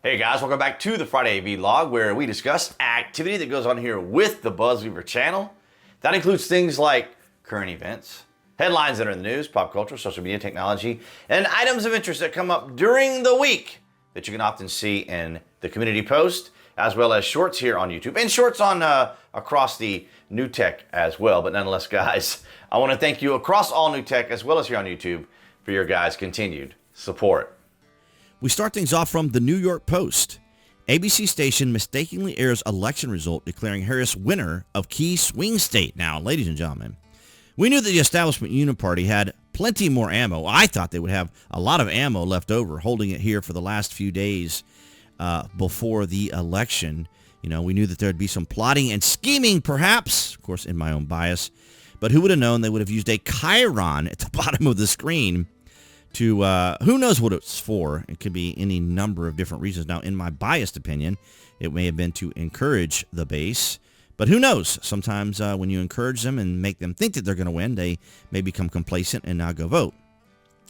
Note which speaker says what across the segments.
Speaker 1: Hey guys, welcome back to the Friday Vlog, where we discuss activity that goes on here with the BuzWeaver channel. That includes things like current events, headlines that are in the news, pop culture, social media, technology, and items of interest that come up during the week that you can often see in the community post, as well as shorts here on YouTube and shorts on across the new tech as well. But nonetheless, guys, I want to thank you across all new tech as well as here on YouTube for your guys' continued support.
Speaker 2: We start things off from the New York Post. ABC station mistakenly airs election result declaring Harris winner of key swing state. Now, ladies and gentlemen, we knew that the establishment uniparty had plenty more ammo. I thought they would have a lot of ammo left over, holding it here for the last few days before the election. You know, we knew that there would be some plotting and scheming, perhaps, of course, in my own bias. But who would have known they would have used a chyron at the bottom of the screen to, who knows what it's for. It could be any number of different reasons. Now, in my biased opinion, it may have been to encourage the base. But who knows? Sometimes when you encourage them and make them think that they're going to win, they may become complacent and not go vote.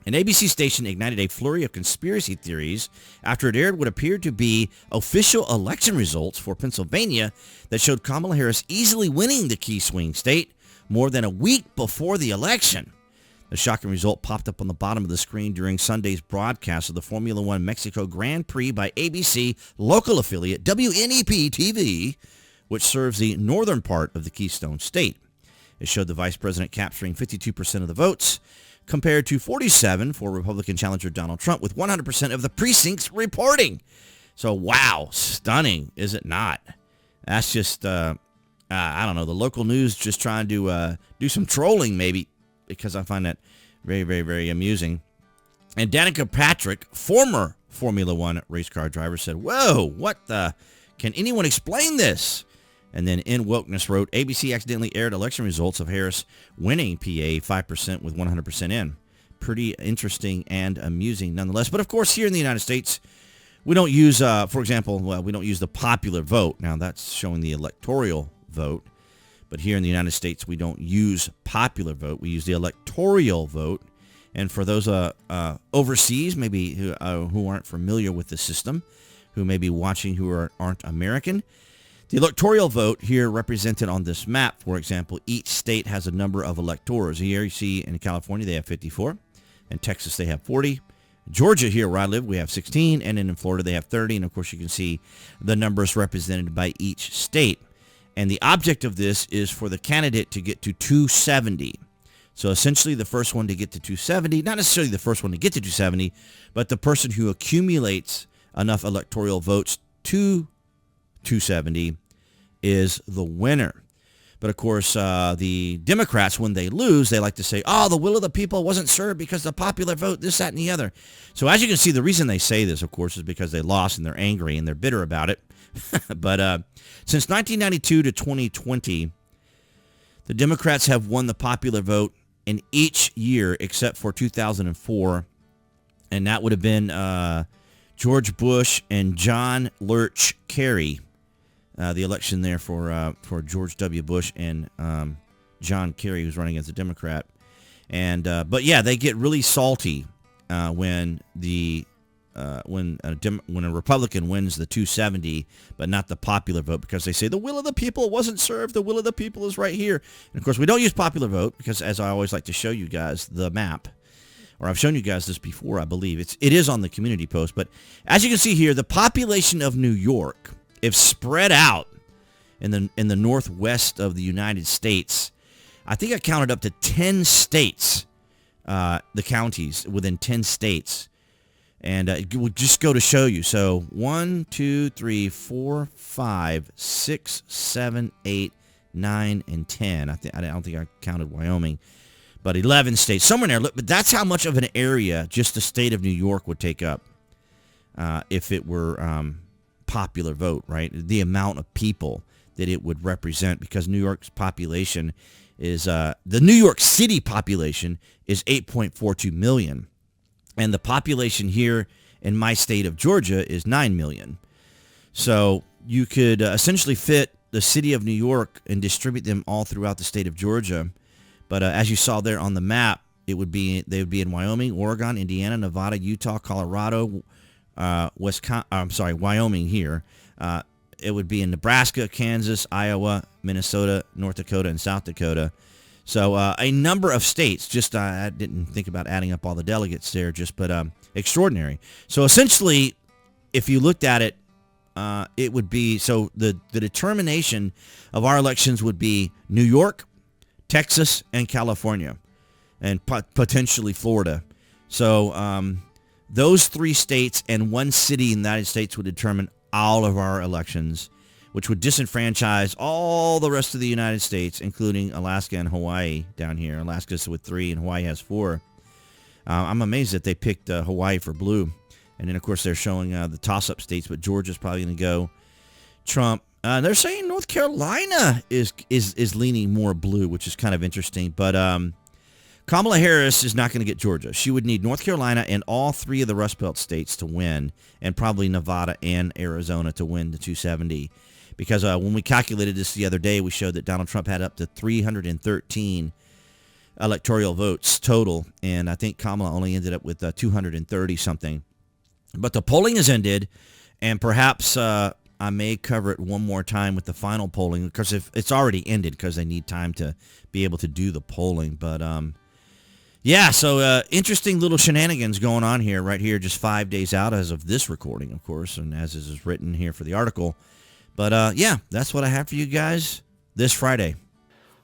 Speaker 2: An ABC station ignited a flurry of conspiracy theories after it aired what appeared to be official election results for Pennsylvania that showed Kamala Harris easily winning the key swing state more than a week before the election. The shocking result popped up on the bottom of the screen during Sunday's broadcast of the Formula One Mexico Grand Prix by ABC local affiliate WNEP-TV, which serves the northern part of the Keystone state. It showed the vice president capturing 52% of the votes, compared to 47% for Republican challenger Donald Trump, with 100% of the precincts reporting. So, wow, stunning, is it not? That's just, I don't know, the local news just trying to do some trolling, maybe, because I find that very, very, very amusing. And Danica Patrick, former Formula One race car driver, said, "Whoa, what the? Can anyone explain this?" And then In Wokeness wrote, ABC accidentally aired election results of Harris winning PA 5% with 100% in. Pretty interesting and amusing nonetheless. But of course, here in the United States, we don't use, for example, we don't use the popular vote. Now, that's showing the electoral vote. But here in the United States, we don't use popular vote. We use the electoral vote. And for those overseas, maybe who aren't familiar with the system, who may be watching who aren't American, the electoral vote here represented on this map, for example, each state has a number of electors. Here you see in California, they have 54. In Texas, they have 40. Georgia, here where I live, we have 16. And then in Florida, they have 30. And of course, you can see the numbers represented by each state. And the object of this is for the candidate to get to 270. So essentially the first one to get to 270, not necessarily the first one to get to 270, but the person who accumulates enough electoral votes to 270 is the winner. But of course, the Democrats, when they lose, they like to say, oh, the will of the people wasn't served because the popular vote, this, that, and the other. So as you can see, the reason they say this, of course, is because they lost and they're angry and they're bitter about it. But since 1992 to 2020, the Democrats have won the popular vote in each year except for 2004. And that would have been George Bush and John Lurch Kerry. The election there for George W. Bush and John Kerry, who's running as a Democrat. And but yeah, they get really salty when a Republican wins the 270, but not the popular vote, because they say the will of the people wasn't served. The will of the people is right here. And of course, we don't use popular vote because, as I always like to show you guys, the map. Or I've shown you guys this before, I believe. It is on the community post. But as you can see here, the population of New York, if spread out in the northwest of the United States, I think I counted up to 10 states, the counties within 10 states. And it will just go to show you. So 1, 2, 3, 4, 5, 6, 7, 8, 9, and 10. I don't think I counted Wyoming. But 11 states, somewhere in there. Look, but that's how much of an area just the state of New York would take up if it were popular vote, right? The amount of people that it would represent, because New York's population is, the New York City population is 8.42 million. And the population here in my state of Georgia is 9 million. So you could essentially fit the city of New York and distribute them all throughout the state of Georgia. But as you saw there on the map, they would be in Wyoming, Oregon, Indiana, Nevada, Utah, Colorado, Wyoming here. It would be in Nebraska, Kansas, Iowa, Minnesota, North Dakota, and South Dakota. So a number of states. Just I didn't think about adding up all the delegates there, but extraordinary. So essentially, if you looked at it, it would be, so the determination of our elections would be New York, Texas, and California, and potentially Florida. So those 3 states and 1 city in the United States would determine all of our elections, which would disenfranchise all the rest of the United States, including Alaska and Hawaii down here. Alaska's with 3 and Hawaii has 4. I'm amazed that they picked Hawaii for blue. And then, of course, they're showing the toss-up states, but Georgia's probably going to go Trump. They're saying North Carolina is leaning more blue, which is kind of interesting. But Kamala Harris is not going to get Georgia. She would need North Carolina and all 3 of the Rust Belt states to win, and probably Nevada and Arizona to win the 270. Because when we calculated this the other day, we showed that Donald Trump had up to 313 electoral votes total, and I think Kamala only ended up with 230-something. But the polling has ended, and perhaps I may cover it one more time with the final polling, because if it's already ended, because they need time to be able to do the polling. But yeah, so interesting little shenanigans going on here, right here, just 5 days out as of this recording, of course, and as is written here for the article. But yeah, that's what I have for you guys this Friday.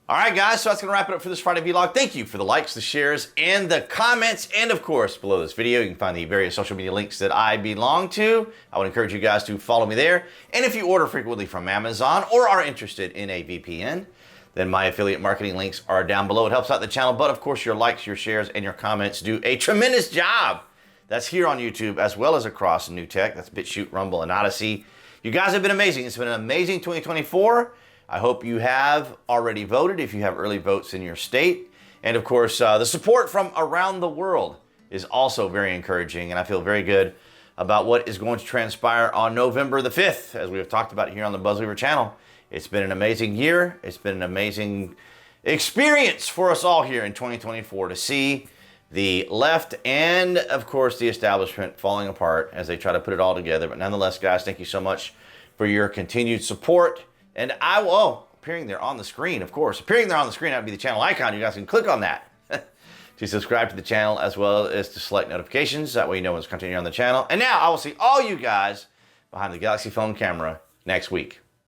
Speaker 1: All right, guys, so that's going to wrap it up for this Friday vlog. Thank you for the likes, the shares, and the comments. And, of course, below this video, you can find the various social media links that I belong to. I would encourage you guys to follow me there. And if you order frequently from Amazon or are interested in a VPN, then my affiliate marketing links are down below. It helps out the channel. But, of course, your likes, your shares, and your comments do a tremendous job. That's here on YouTube as well as across New Tech. That's BitChute, Rumble, and Odyssey. You guys have been amazing. It's been an amazing 2024. I hope you have already voted if you have early votes in your state. And of course, the support from around the world is also very encouraging. And I feel very good about what is going to transpire on November the 5th, as we have talked about here on the BuzWeaver channel. It's been an amazing year. It's been an amazing experience for us all here in 2024 to see the left and, of course, the establishment falling apart as they try to put it all together. But nonetheless, guys, thank you so much for your continued support. And I will, appearing there on the screen, of course, appearing there on the screen, that would be the channel icon. You guys can click on that to subscribe to the channel as well as to select notifications. That way you know what's continuing on the channel. And now I will see all you guys behind the Galaxy phone camera next week.